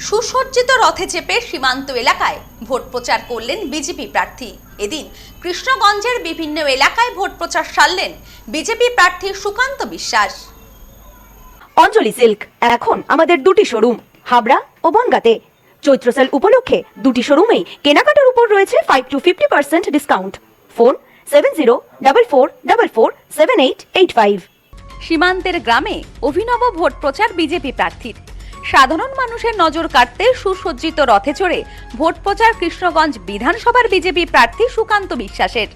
সুসজ্জিত রথে চেপে সীমান্ত এলাকায় ভোট প্রচার করলেন বিজেপি প্রার্থী। এদিন কৃষ্ণগঞ্জের বিভিন্ন এলাকায় ভোট প্রচার সারলেন বিজেপি প্রার্থী সুকান্ত বিশ্বাস। অঞ্জলি সিল্ক এখন আমাদের দুটি শোরুম হাবড়া ও বনগাঁতে। চৈত্র সেল উপলক্ষে দুটি শোরুমেই কেনাকাটার উপর রয়েছে 5 to 50% ডিসকাউন্ট। ফোন 7044447885। সীমান্তের গ্রামে অভিনব ভোট প্রচার বিজেপি প্রার্থীর। সাধারণ মানুষের নজর কাটতে সুসজ্জিত রথে চড়ে ভোট প্রচার কৃষ্ণগঞ্জ বিধানসভার বিজেপি প্রার্থী সুকান্ত বিশ্বাসের।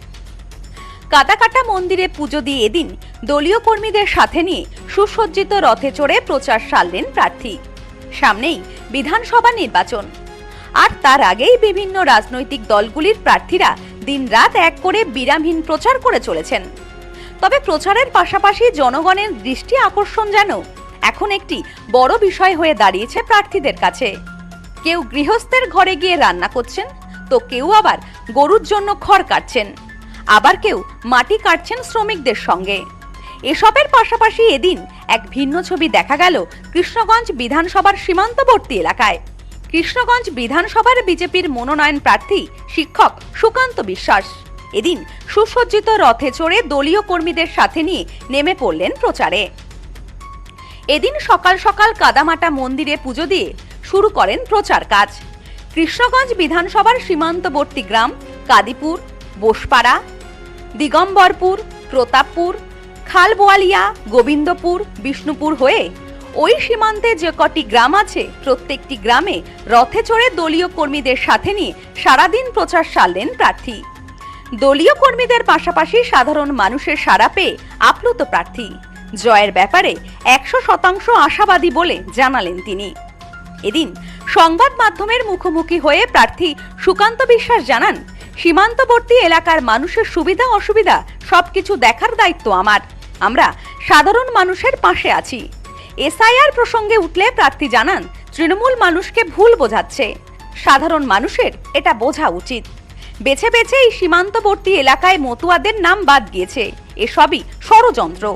কাটাকাটা মন্দিরে পুজো দিয়ে এদিন দলীয় কর্মীদের সাথে নিয়ে সুসজ্জিত রথে চড়ে প্রচার সারলেন প্রার্থী। সামনেই বিধানসভা নির্বাচন, আর তার আগেই বিভিন্ন রাজনৈতিক দলগুলির প্রার্থীরা দিনরাত এক করে বিরামহীন প্রচার করে চলেছেন। তবে প্রচারের পাশাপাশি জনগণের দৃষ্টি আকর্ষণ যেন এখন একটি বড় বিষয় হয়ে দাঁড়িয়েছে প্রার্থীদের কাছে। কেউ গৃহস্থের ঘরে গিয়ে রান্না করছেন, তো কেউ আবার গরুর জন্য খড় কাটছেন, আবার কেউ মাটি কাটছেন শ্রমিকদের সঙ্গে। এসবের পাশাপাশি এদিন এক ভিন্ন ছবি দেখা গেল কৃষ্ণগঞ্জ বিধানসভার সীমান্তবর্তী এলাকায়। কৃষ্ণগঞ্জ বিধানসভার বিজেপির মনোনয়ন প্রার্থী শিক্ষক সুকান্ত বিশ্বাস এদিন সুসজ্জিত রথে চড়ে দলীয় কর্মীদের সাথে নিয়ে নেমে পড়লেন প্রচারে। এদিন সকাল সকাল কাদামাটা মন্দিরে পুজো দিয়ে শুরু করেন প্রচার কাজ। কৃষ্ণগঞ্জ বিধানসভার সীমান্তবর্তী গ্রাম কাদিপুর, বোসপাড়া, দিগম্বরপুর, প্রতাপপুর, খালবোয়ালিয়া, গোবিন্দপুর, বিষ্ণুপুর হয়ে ওই সীমান্তে যে কটি গ্রাম আছে প্রত্যেকটি গ্রামে রথে চড়ে দলীয় কর্মীদের সাথে নিয়ে সারাদিন প্রচার সারলেন প্রার্থী। দলীয় কর্মীদের পাশাপাশি সাধারণ মানুষের সাড়া পেয়ে আপ্লুত প্রার্থী। জয়ের ব্যাপারে 100% আশাবাদী বলে জানালেন তিনি। এদিন সংবাদ মাধ্যমের মুখোমুখি হয়ে প্রার্থী সুকান্ত বিশ্বাস জানান, সীমান্তবর্তী এলাকার মানুষের সুবিধা অসুবিধা সবকিছু দেখার দায়িত্ব আমার। আমরা সাধারণ মানুষের পাশে আছি। এসআইআর প্রসঙ্গে উঠলে প্রার্থী জানান, তৃণমূল মানুষকে ভুল বোঝাচ্ছে, সাধারণ মানুষের এটা বোঝা উচিত। বেছে বেছে এই সীমান্তবর্তী এলাকায় মতুয়াদের নাম বাদ গিয়েছে, এসবই ষড়যন্ত্র।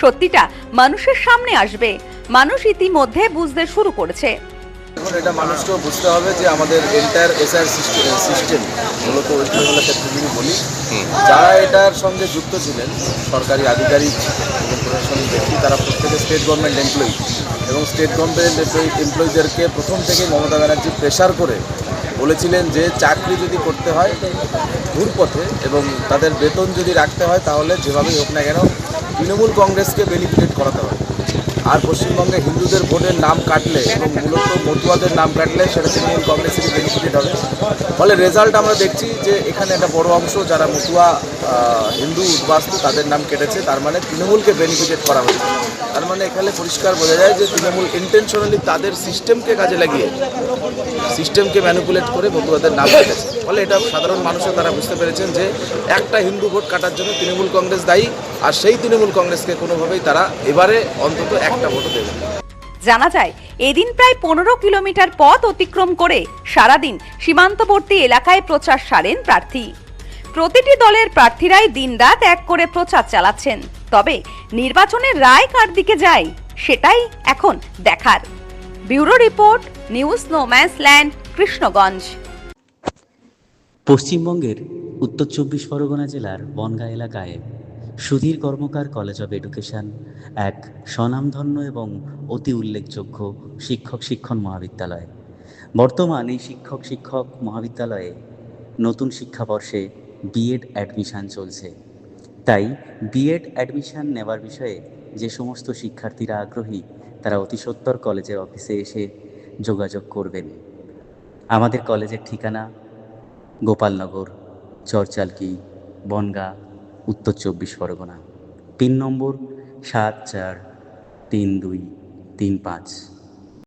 সত্যিটা মানুষের সামনে আসবে, মানুষ ইতিমধ্যে বুঝতে শুরু করেছে। এখন এটা মানুষকেও বুঝতে হবে যে আমাদের এন্টায়ার এসআইআর সিস্টেম মূলত ওয়েস্ট বেঙ্গলের ক্ষেত্রে যদি বলি, যারা এটার সঙ্গে যুক্ত ছিলেন সরকারি আধিকারিক এবং প্রশাসনিক ব্যক্তি, তারা প্রত্যেকে স্টেট গভর্নমেন্ট এমপ্লয়ি এবং স্টেট গভর্নমেন্ট এমপ্লয়িদেরকে প্রথম থেকে মমতা ব্যানার্জি প্রেশার করে বলেছিলেন যে চাকরি যদি করতে হয় ঘুরপথে এবং তাদের বেতন যদি রাখতে হয় তাহলে যেভাবেই হোক না কেন তৃণমূল কংগ্রেসকে বেনিফিট করাতে হবে। আর পশ্চিমবঙ্গে হিন্দুদের ভোটের নাম কাটলে এবং মূলত মতুয়াদের নাম কাটলে সেটা তৃণমূল কংগ্রেসেরই বেনিফিট হবে। ফলে রেজাল্ট আমরা দেখছি যে এখানে একটা বড় অংশ যারা মতুয়া হিন্দু উদ্বাস্তু তাদের নাম কেটেছে, তার মানে তৃণমূলকে বেনিফিটেড করা হয়েছে। তার মানে এখানে পরিষ্কার বোঝা যায় যে তৃণমূল ইন্টেনশনালি তাদের সিস্টেমকে কাজে লাগিয়ে সিস্টেমকে ম্যানিপুলেট করে মতুয়াদের নাম কেটেছে। ফলে এটা সাধারণ মানুষও তারা বুঝতে পেরেছেন যে একটা হিন্দু ভোট কাটার জন্য তৃণমূল কংগ্রেস দায়ী, আর সেই তৃণমূল কংগ্রেসকে কোনোভাবেই তারা এবারে অন্তত একটা ভোটও দেবে। জানা যায় এদিন প্রায় 15 কিলোমিটার পথ অতিক্রম করে সারাদিন সীমান্তবর্তী এলাকায় প্রচার সারেন প্রার্থী। প্রতিটি দলের প্রার্থীরাই দিনরাত এক করে প্রচার চালাচ্ছেন। তবে নির্বাচনের রায় কার দিকে যায় সেটাই এখন দেখার। Bureau report, news no man's land, Krishnaganj. পশ্চিমবঙ্গের উত্তর 24 পরগনা জেলার বনগাঁ এলাকায় সুধীর কর্মকার কলেজ অব এডুকেশন এক স্বনামধন্য এবং অতি উল্লেখযোগ্য শিক্ষণ মহাবিদ্যালয়। বর্তমান এই শিক্ষক মহাবিদ্যালয়ে নতুন শিক্ষাবর্ষে বিএড অ্যাডমিশান চলছে। তাই বিএড অ্যাডমিশান নেওয়ার বিষয়ে যে সমস্ত শিক্ষার্থীরা আগ্রহী তারা অতি সত্বর কলেজের অফিসে এসে যোগাযোগ করবেন। আমাদের কলেজের ঠিকানা গোপালনগর, চরচালকি, বনগাঁ, উত্তর 24 পরগনা। পিন নম্বর 743235।